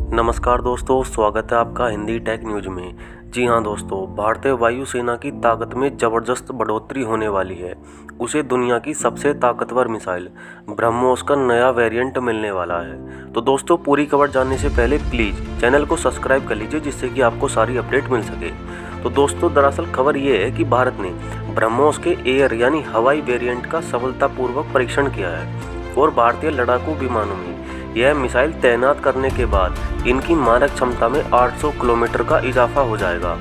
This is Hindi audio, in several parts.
नमस्कार दोस्तों, स्वागत है आपका हिंदी टेक न्यूज में। जी हाँ दोस्तों, भारतीय वायुसेना की ताकत में ज़बरदस्त बढ़ोतरी होने वाली है। उसे दुनिया की सबसे ताकतवर मिसाइल ब्रह्मोस का नया वेरिएंट मिलने वाला है। तो दोस्तों, पूरी खबर जानने से पहले प्लीज़ चैनल को सब्सक्राइब कर लीजिए, जिससे कि आपको सारी अपडेट मिल सके। तो दोस्तों, दरअसल खबर ये है कि भारत ने ब्रह्मोस के एयर यानी हवाई वेरिएंट का सफलतापूर्वक परीक्षण किया है और भारतीय लड़ाकू विमानों में यह मिसाइल तैनात करने के बाद इनकी मारक क्षमता में 800 किलोमीटर का इजाफा हो जाएगा।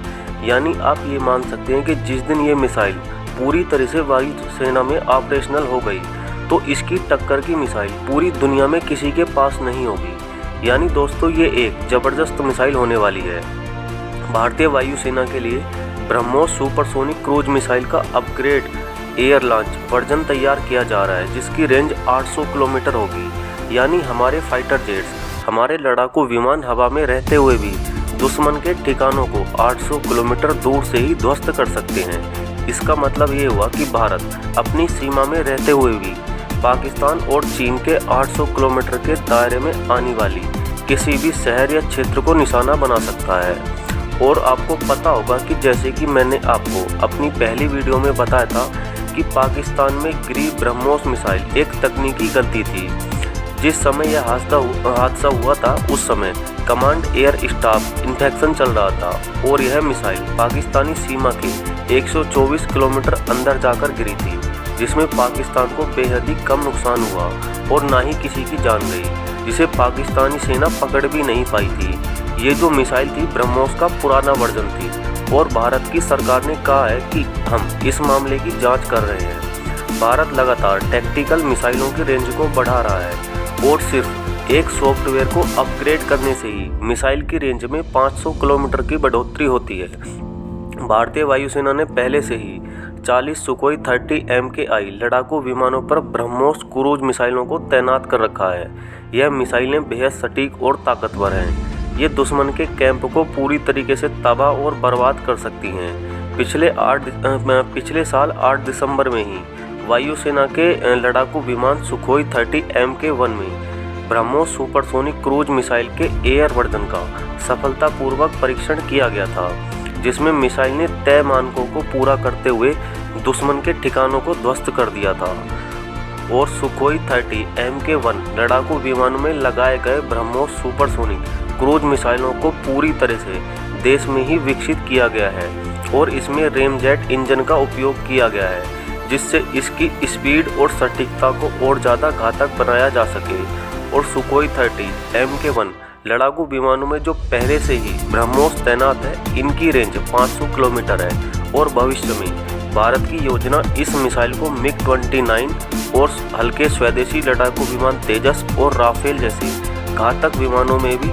यानी आप ये मान सकते हैं कि जिस दिन ये मिसाइल पूरी तरह से वायुसेना में ऑपरेशनल हो गई तो इसकी टक्कर की मिसाइल पूरी दुनिया में किसी के पास नहीं होगी। यानी दोस्तों, ये एक ज़बरदस्त मिसाइल होने वाली है। भारतीय वायुसेना के लिए ब्रह्मोस सुपरसोनिक क्रूज मिसाइल का अपग्रेड एयर लॉन्च वर्जन तैयार किया जा रहा है, जिसकी रेंज 800 किलोमीटर होगी। यानी हमारे फाइटर जेट्स, हमारे लड़ाकू विमान हवा में रहते हुए भी दुश्मन के ठिकानों को 800 किलोमीटर दूर से ही ध्वस्त कर सकते हैं। इसका मतलब ये हुआ कि भारत अपनी सीमा में रहते हुए भी पाकिस्तान और चीन के 800 किलोमीटर के दायरे में आने वाली किसी भी शहर या क्षेत्र को निशाना बना सकता है। और आपको पता होगा कि जैसे कि मैंने आपको अपनी पहली वीडियो में बताया था कि पाकिस्तान में गिरी ब्रह्मोस मिसाइल एक तकनीकी गलती थी। जिस समय यह हादसा हुआ था उस समय कमांड एयर स्टाफ इन्फेक्शन चल रहा था और यह मिसाइल पाकिस्तानी सीमा के 124 किलोमीटर अंदर जाकर गिरी थी, जिसमें पाकिस्तान को बेहद ही कम नुकसान हुआ और ना ही किसी की जान गई, जिसे पाकिस्तानी सेना पकड़ भी नहीं पाई थी। ये जो मिसाइल थी ब्रह्मोस का पुराना वर्जन थी और भारत की सरकार ने कहा है कि हम इस मामले की जाँच कर रहे हैं। भारत लगातार टैक्टिकल मिसाइलों की रेंज को बढ़ा रहा है और सिर्फ एक सॉफ्टवेयर को अपग्रेड करने से ही मिसाइल की रेंज में 500 किलोमीटर की बढ़ोतरी होती है। भारतीय वायुसेना ने पहले से ही 40 सुखोई 30 MKI लड़ाकू विमानों पर ब्रह्मोस क्रूज मिसाइलों को तैनात कर रखा है। यह मिसाइलें बेहद सटीक और ताकतवर हैं। ये दुश्मन के कैंप को पूरी तरीके से तबाह और बर्बाद कर सकती हैं। पिछले साल 8 दिसंबर में ही वायुसेना के लड़ाकू विमान सुखोई 30 MK1 में ब्रह्मोस सुपरसोनिक क्रूज मिसाइल के एयर वर्जन का सफलतापूर्वक परीक्षण किया गया था, जिसमें मिसाइल ने तय मानकों को पूरा करते हुए दुश्मन के ठिकानों को ध्वस्त कर दिया था। और सुखोई 30 MK1 लड़ाकू विमानों में लगाए गए ब्रह्मोस सुपरसोनिक क्रूज मिसाइलों को पूरी तरह से देश में ही विकसित किया गया है और इसमें रेमजेट इंजन का उपयोग किया गया है, जिससे इसकी स्पीड और सटीकता को और ज़्यादा घातक बनाया जा सके। और सुखोई 30 MK1 लड़ाकू विमानों में जो पहले से ही ब्रह्मोस तैनात है, इनकी रेंज 500 किलोमीटर है और भविष्य में भारत की योजना इस मिसाइल को MiG-29 और हल्के स्वदेशी लड़ाकू विमान तेजस और राफेल जैसे घातक विमानों में भी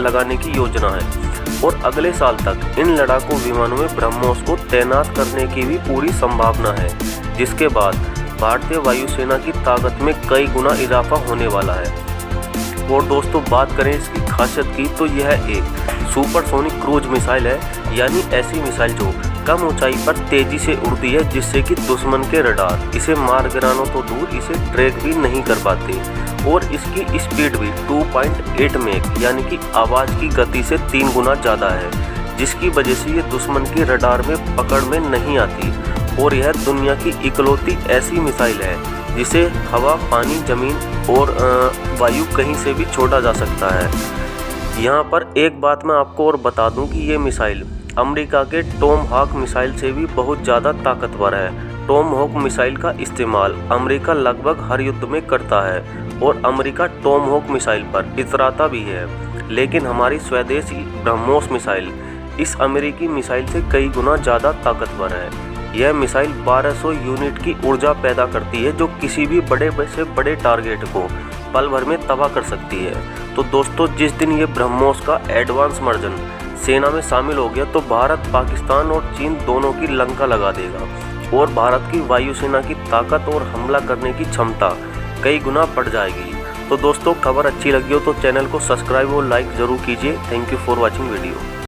लगाने की योजना है। और अगले साल तक इन लड़ाकू विमानों में ब्रह्मोस को तैनात करने की भी पूरी संभावना है, जिसके बाद भारतीय वायुसेना की ताकत में कई गुना इजाफा होने वाला है। और दोस्तों, बात करें इसकी खासियत की तो यह एक सुपरसोनिक क्रूज मिसाइल है, यानी ऐसी मिसाइल जो कम ऊंचाई पर तेजी से उड़ती है, जिससे कि दुश्मन के रडार इसे मार गिराना तो दूर, इसे ट्रैक भी नहीं कर पाते। और इसकी स्पीड भी 2.8 मैक यानी कि आवाज़ की गति से 3 गुना ज़्यादा है, जिसकी वजह से ये दुश्मन के रडार में पकड़ में नहीं आती। और यह दुनिया की इकलौती ऐसी मिसाइल है जिसे हवा, पानी, ज़मीन और वायु कहीं से भी छोड़ा जा सकता है। यहाँ पर एक बात मैं आपको और बता दूं कि ये मिसाइल अमेरिका के टॉमहॉक मिसाइल से भी बहुत ज़्यादा ताकतवर है। टॉमहॉक मिसाइल का इस्तेमाल अमेरिका लगभग हर युद्ध में करता है और अमेरिका टॉमहॉक मिसाइल पर इतराता भी है, लेकिन हमारी स्वदेशी ब्रह्मोस मिसाइल इस अमेरिकी मिसाइल से कई गुना ज़्यादा ताकतवर है। यह मिसाइल 1200 यूनिट की ऊर्जा पैदा करती है, जो किसी भी बड़े से बड़े टारगेट को पल भर में तबाह कर सकती है। तो दोस्तों, जिस दिन ये ब्रह्मोस का एडवांस वर्जन सेना में शामिल हो गया तो भारत, पाकिस्तान और चीन दोनों की लंका लगा देगा और भारत की वायुसेना की ताकत और हमला करने की क्षमता कई गुना बढ़ जाएगी। तो दोस्तों, खबर अच्छी लगी हो तो चैनल को सब्सक्राइब और लाइक ज़रूर कीजिए। Thank you for watching video.